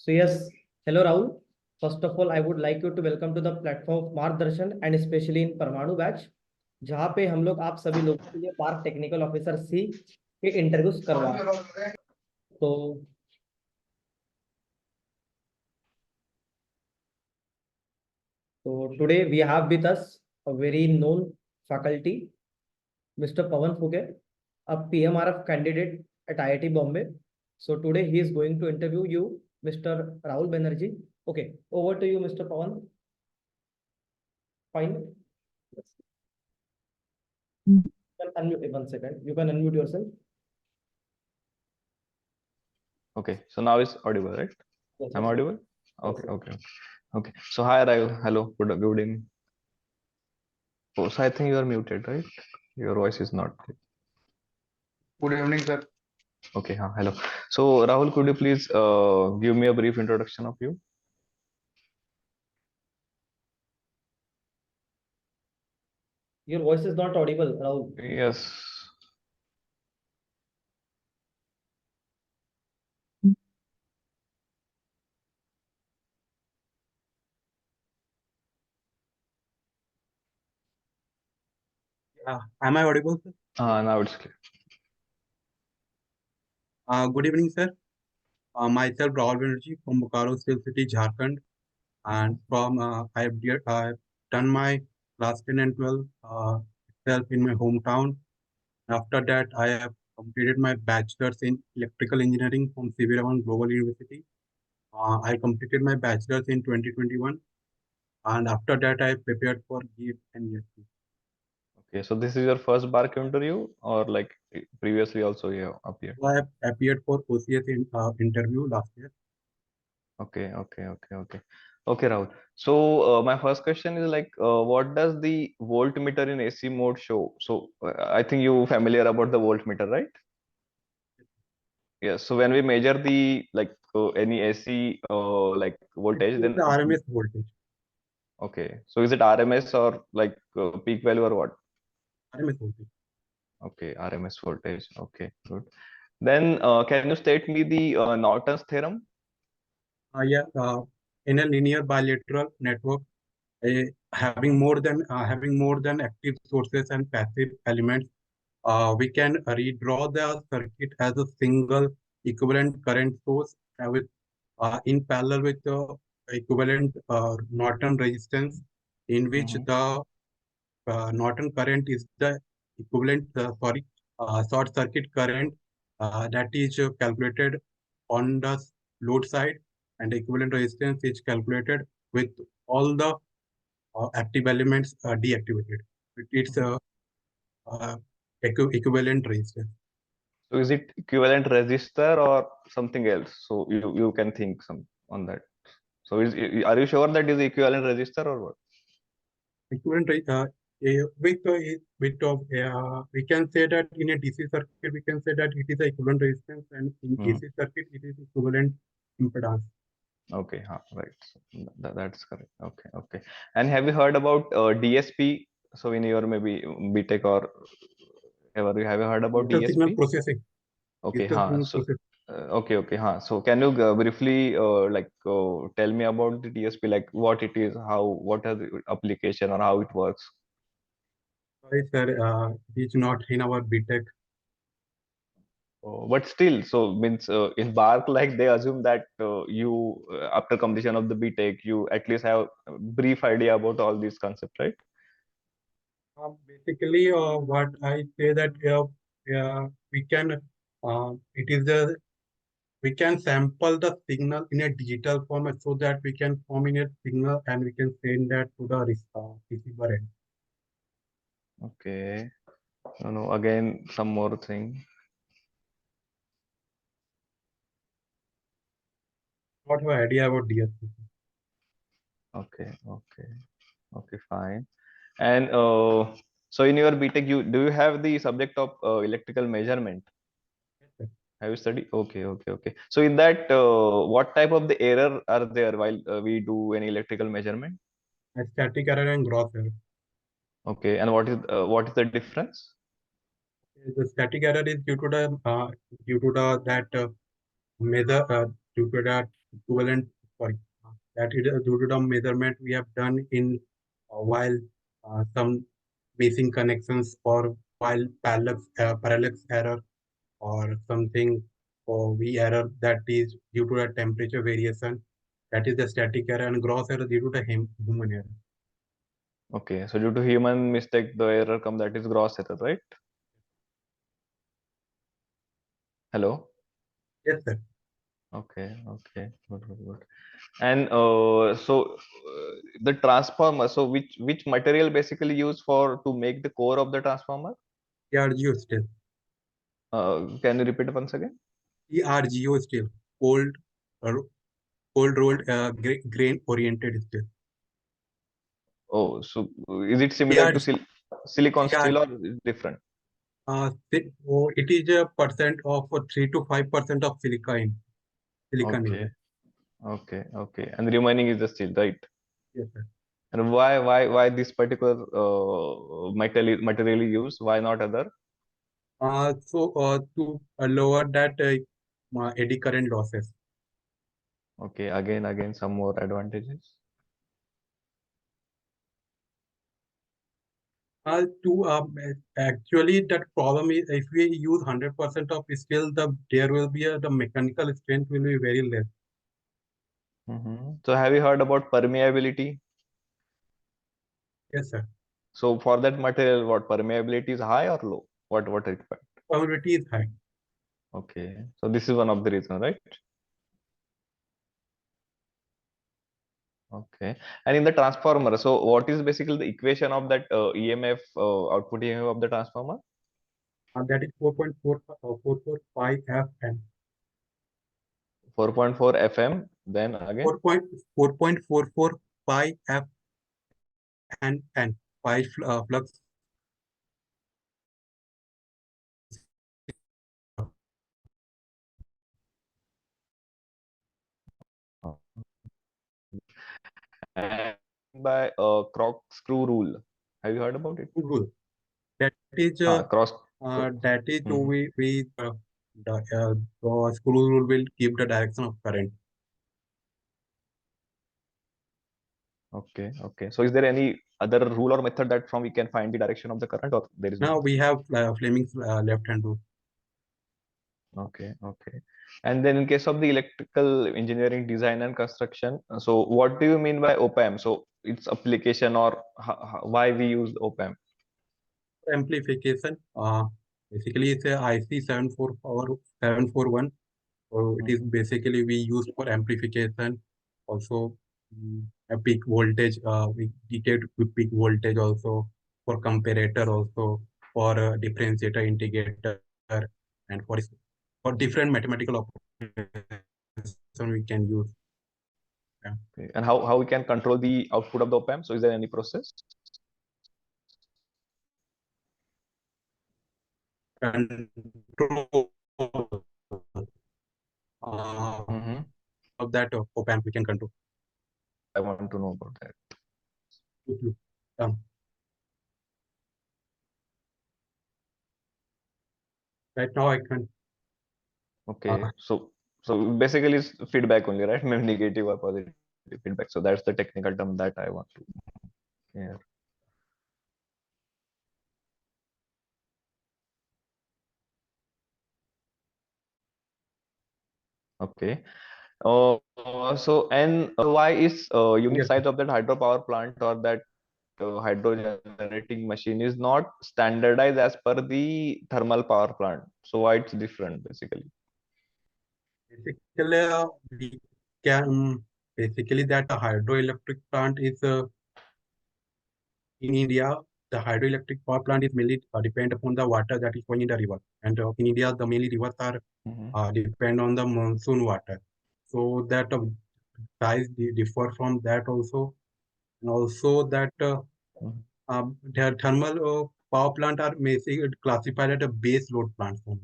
So yes, hello Rahul. First of all, I would like you to welcome to the platform of Margdarshan and especially in परमाणु batch, जहाँ पे हम लोग आप सभी लोगों के लिए पार्क टेक्निकल ऑफिसर सी के इंटरव्यूज करवा रहे हैं। So today we have with us a very known faculty, Mr. Pawan Fuge, a PMRF candidate at IIT Bombay. So today he is going to interview you, Mr. Rahul Banerjee. Okay, over to you, Mr. Pawan. Fine. You can unmute 1 second. You can unmute yourself. Okay, so now it's audible, right? Yes, I'm yes, audible? yes, Okay, sir. okay. So hi, Rahul. Hello, good evening. Oh, so I think you are muted, right? Your voice is not. Good evening, sir. Okay, hello. So Rahul, could you please give me a brief introduction of you? Your voice is not audible, Rahul. Yes. Am I audible, sir? Now it's clear. Good evening, sir. Myself, Rahul Banerjee from Bokaro Steel City, Jharkhand, and from I've done my class 10 and 12 itself in my hometown. After that, I have completed my bachelor's in electrical engineering from C.V. Raman Global University. I completed my bachelor's in 2021, and after that, I prepared for GEAT and ESP. Okay, so this is your first Barc interview, or like previously also you have appeared? So I have appeared for OCS interview last year. Okay. Okay, Rahul. So my first question is like, what does the voltmeter in AC mode show? So I think you familiar about the voltmeter, right? Yes. So when we measure the like any AC like voltage, It is then the RMS voltage. okay. So is it RMS or like peak value or what? RMS voltage. Okay, RMS voltage. Okay, good. Then can you state me the Norton's theorem? In a linear bilateral network, having more than active sources and passive elements, we can redraw the circuit as a single equivalent current source with in parallel with the equivalent Norton resistance, in which the Norton current is the equivalent short circuit current that is calculated on the load side, and the equivalent resistance is calculated with all the active elements deactivated. It's equivalent resistance. So is it equivalent resistor or something else? So you can think some on that. So are you sure that is equivalent resistor or what? Equivalent we can say that in a DC circuit we can say that it is a equivalent resistance, and in AC circuit it is equivalent impedance. Okay, right. So that's correct. Okay. And have you heard about DSP? So in your maybe BTech or ever you have you heard about Digital signal DSP? processing. Okay, Digital signal so processing. okay. So can you briefly like tell me about the DSP, like what it is, what are the application or how it works? Sorry, sir, it is not in our BTech. But still, so means in Barc, like they assume that you after completion of the BTech, you at least have a brief idea about all these concepts, right? Basically, what I say that we can it is the we can sample the signal in a digital format so that we can form in a signal and we can send that to the receiver end. Okay. No, again, some more thing. What have idea about DSP? Okay, fine. And so in your BTech, do you have the subject of electrical measurement? Yes, Have you studied? Okay. So in that, what type of the error are there while we do any electrical measurement? a static error and gross error. Okay, and what is the difference? The static error is due to the that measure due to that equivalent, sorry, that is due to the measurement we have done in while some missing connections or while parallax error or something or V error that is due to the temperature variation, that is the static error, and gross error due to the human error. Okay, so due to human mistake, the error come, that is gross error, right? Hello. Yes, sir. Okay, okay, good, good, good. And the transformer. So which material basically used for to make the core of the transformer? ERGO still. Can you repeat once again? ERGO still. Cold, uh, cold rolled grain oriented steel. Oh, so is it similar to ERG, silicon ERG, steel or is it different? it is a percent of 3 to 5% of silicon in Okay, there. okay, okay. And the remaining is the steel, right? Yes, sir. And why this particular material is used? Why not other? To lower that eddy current losses. Okay, again some more advantages. Actually, that problem is if we use 100% of steel, there will be the mechanical strength will be very less. So have you heard about permeability? Yes, sir. So for that material, what permeability is high or low? What it? Permeability is high. Okay, so this is one of the reasons, right? Okay, and in the transformer, so what is basically the equation of that EMF output EMF of the transformer? That is 4.45 Fn. 4.4 FM. Then again 4.44 pi F and pi flux. and by corkscrew rule. Have you heard about it? Rule. That is Cross. Mhm. the screw rule will keep the direction of current. Okay, okay. So is there any other rule or method that from we can find the direction of the current, or there is Now nothing? we have Fleming's left hand rule. Okay, okay. And then in case of the electrical engineering design and construction, so what do you mean by op-amp? So its application or why we use op-amp? Amplification. Basically, it's a IC 741. So it is Mhm. basically we use for amplification. Also, a peak voltage. We detect with peak voltage also for comparator also for differentiator integrator and for different mathematical operation we can use. Yeah. Okay. And how we can control the output of the op-amp? So is there any process? Control uh, Mm-hmm. of that op amp we can control. I want to know about that. Um, right now I can. Okay, so basically it's feedback only, right? Maybe negative or positive feedback. So that's the technical term that I want to. Yeah. Okay. So and why is unit Yes, size of that hydropower plant or that hydro generating machine is not standardized as per the thermal power plant? So why it's different basically? basically we can basically that a hydroelectric plant is in India. The hydroelectric power plant is mainly depend upon the water that is flowing in the river, and in India the mainly rivers are Mm-hmm. depend on the monsoon water. So that size differ from that also, and also that their thermal power plant are basically classified as a base load plants only.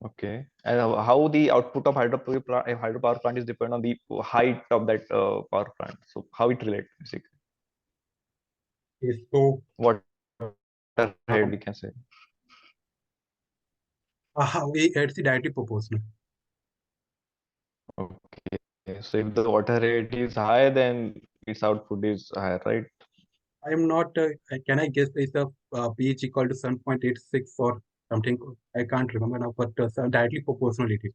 Okay. And how the output of hydropower plant is depend on the height of that power plant. So how it relates basically? Okay, so What head uh, we can say? it's directly proportional. Okay, so if the water rate is high, then its output is higher, right? I am not, can I guess it's a pH equal to 7.86 or something? I can't remember now, but directly proportional it is.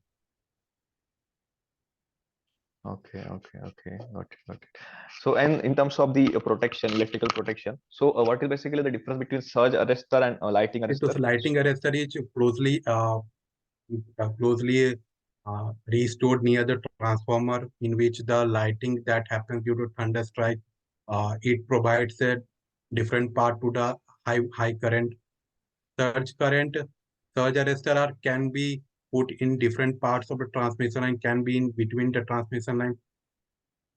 Okay, okay, okay. Got it, got it. So, and in terms of the protection, electrical protection, so what is basically the difference between surge arrestor and lighting It was arrestor? lighting arrestor is closely restored near the transformer, in which the lighting that happens due to thunder strike, it provides a different part to the high current. Surge current, surge arrestor can be put in different parts of the transmission line, can be in between the transmission line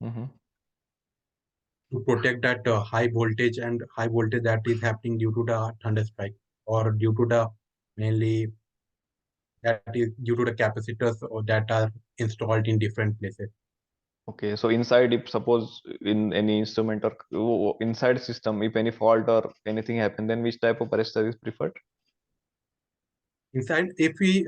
Mm-hmm. to protect that high voltage that is happening due to the thunder strike, or due to the mainly that is due to the capacitors or that are installed in different places. Okay, so inside, if suppose in any instrument or inside system, if any fault or anything happen, then which type of arrestor is preferred? Inside, if we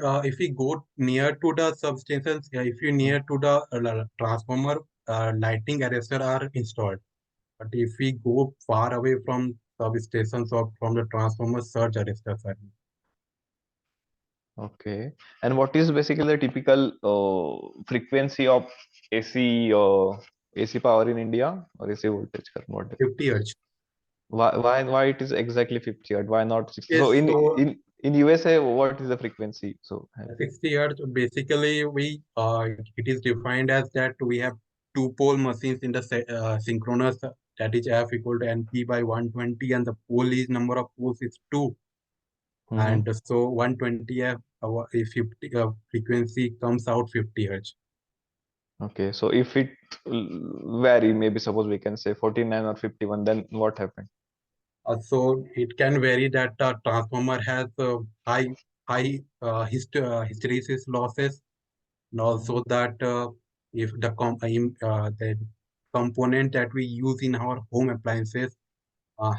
go near to the substations, if you near to the transformer, lighting arrestor are installed. But if we go far away from substations or from the transformer, surge arrestors are. Okay, and what is basically the typical frequency of AC AC power in India or AC voltage current? What is 50 hertz. why it is exactly 50 hertz? Why not 60? So Yes, so in USA, what is the frequency? So 60 hertz, basically it is defined as that we have two pole machines in the synchronous, that is F equal to NP by 120, and the pole is number of poles is 2. mm-hmm. And so 120 F, if 50 frequency comes out 50 hertz. Okay, so if it vary, maybe suppose we can say 49 or 51, then what happened? So it can vary that the transformer has high hysteresis losses, and Mhm. also that if the component that we use in our home appliances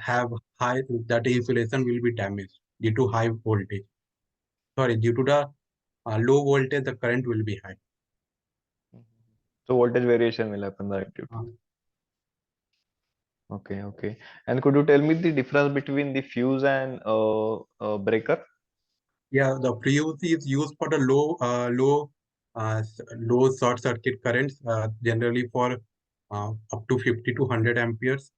have high, that insulation will be damaged due to high voltage. Sorry, due to the low voltage, the current will be high. So voltage variation will happen, right? Uh, Okay, okay. And could you tell me the difference between the fuse and breaker? yeah, the fuse is used for the low short circuit currents, generally for up to 50 to 100 amperes.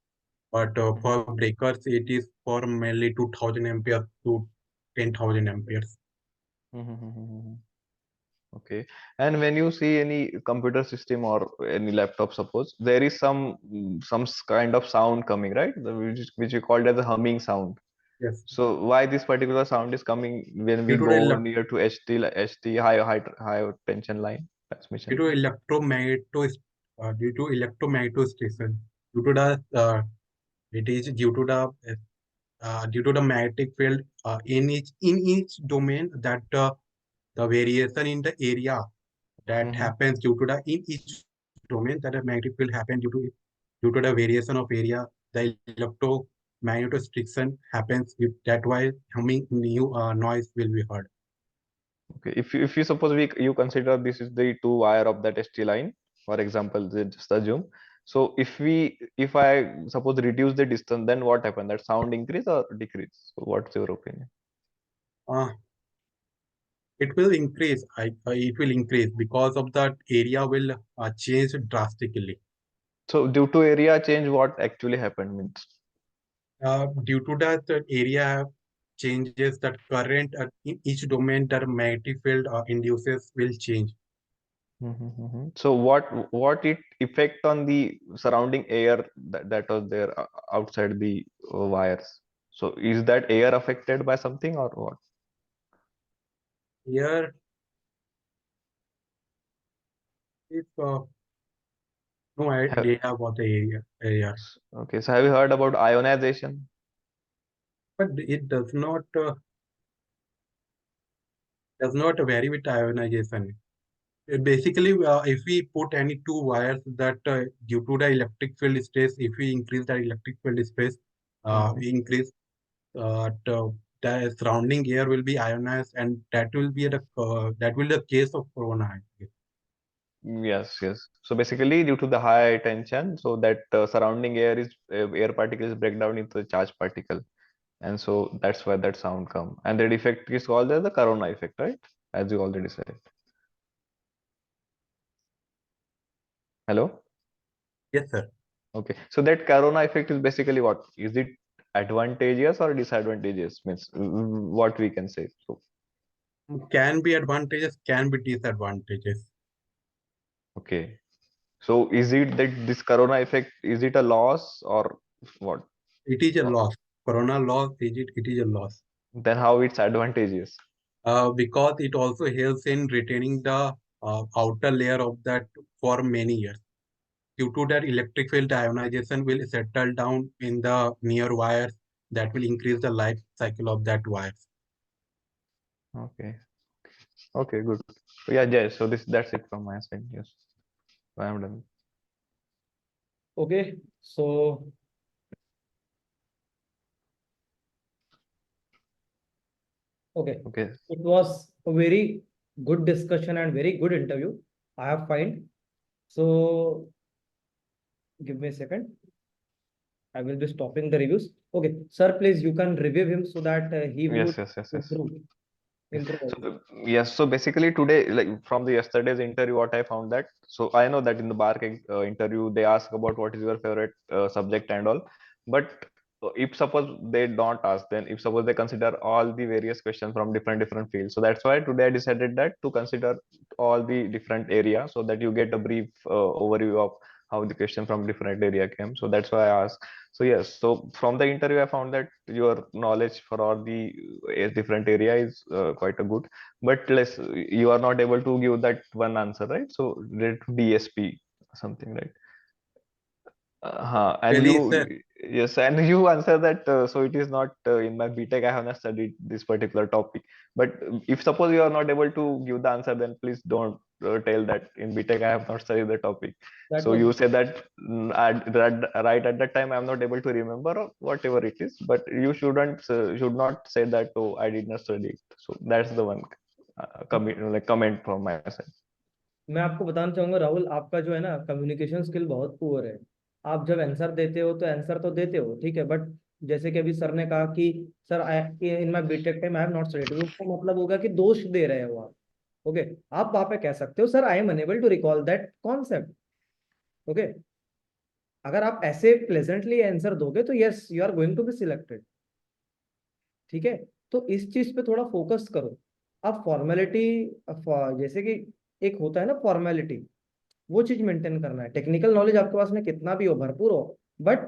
But Mhm. for breakers, it is for mainly 2000 amperes to 10,000 amperes. Mhm. Okay. And when you see any computer system or any laptop, suppose there is some kind of sound coming, right? Which we call it as a humming sound. Yes. So why this particular sound is coming when we Due to the go near to HT high tension line due transmission? to due to electromagnetism, due to the it is due to the magnetic field in each domain, that the variation in the area that Mm-hmm. happens due to the in each domain, that the magnetic field happens due to the variation of area, the electromagnetic happens with that, why humming new noise will be heard. Okay, if you suppose you consider this is the two wire of that ST line, for example, just assume. So if I suppose reduce the distance, then what happen? That sound increase or decrease? So what's your opinion? Uh, it will increase. It will increase because of that area will change drastically. So due to area change, what actually happened means. Due to that area changes, that current in each domain that magnetic field induces will change. So what it effect on the surrounding air that was there outside the wires? So is that air affected by something or what? Here, if no Have, idea about the area, okay, so have you heard about ionization? but it does not vary with ionization. Basically, if we put any two wires that due to the electric field stress, if we increase the electric field stress, Mhm. we increase the surrounding air will be ionized, and that will be the case of corona. I guess. Yes, yes. So basically, due to the high tension, so that surrounding air particles break down into the charged particle, and so that's why that sound come. And that effect is called as the corona effect, right? As you already said. Hello. Yes, sir. Okay. So that corona effect is basically what? Is it advantageous or disadvantageous? Means what we can say. So Can be advantages, can be disadvantages. okay. So is it that this corona effect is it a loss or what? It is a Or loss. Corona loss, it is a loss. then how it's advantageous? Because it also helps in retaining the outer layer of that for many years. Due to that, electric field ionization will settle down in the near wires. That will increase the life cycle of that wires. Okay. Okay, good. So yeah, Jay. So that's it from my side. Yes, I am done. Okay, so okay, Okay. it was a very good discussion and very good interview. I have find. So give me a second. I will be stopping the reviews. Okay, sir, please you can review him so that he will Yes, yes, yes, yes. improve. Yes. Improve So also. yes, so basically today, like from the yesterday's interview, what I found that so I know that in the Barc interview they ask about what is your favorite subject and all, but if suppose they don't ask, then if suppose they consider all the various questions from different fields, so that's why today I decided that to consider all the different areas so that you get a brief overview of how the question from different area came. So that's why I asked. So yes, so from the interview, I found that your knowledge for all the different area is quite a good, but less you are not able to give that one answer, right? So related to DSP something, right? And Really, sir. yes, and you answer that. So it is not in my BTech. I have not studied this particular topic. But if suppose you are not able to give the answer, then please don't tell that in BTech I have not studied the topic. That So was you say that right at that time I am not able to remember or whatever it is. But you should not say that, oh, I did not study it. So that's the one comment from my side. मैं आपको बताना चाहूंगा राहुल, आपका जो है ना communication skill बहुत poor है। आप जब आंसर देते हो तो आंसर तो देते हो ठीक है, बट जैसे कि अभी सर ने कहा कि sir in my BTech time I have not studied, उसका मतलब होगा कि दोष दे रहे हो आप। ओके, आप वहां पे कह सकते हो sir I am unable to recall that concept. Okay, अगर आप ऐसे प्लेजेंटली आंसर दोगे तो yes you are going to be selected. ठीक है, तो इस चीज पे थोड़ा फोकस करो। अब फॉर्मेलिटी, जैसे कि एक होता है ना फॉर्मेलिटी, वो चीज मेंटेन करना है। टेक्निकल नॉलेज आपके पास में कितना भी हो, भरपूर हो, बट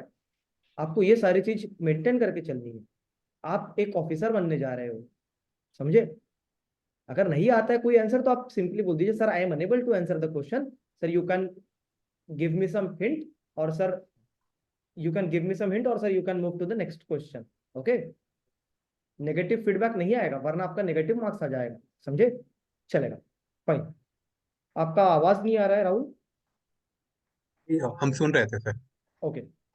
आपको ये सारी चीज मेंटेन करके चलनी है। आप एक ऑफिसर बनने जा रहे हो, समझे? अगर नहीं आता है कोई आंसर तो आप सिंपली बोल दीजिए sir I am unable to answer the question, sir you can give me some hint, और sir you can give me some hint, और sir you can move to the next question. Okay, negative feedback नहीं आएगा वरना आपका negative marks आ जाएगा, समझे? चलेगा, fine. आपका आवाज नहीं आ रहा है राहुल। हम सुन रहे थे, सर। ओके,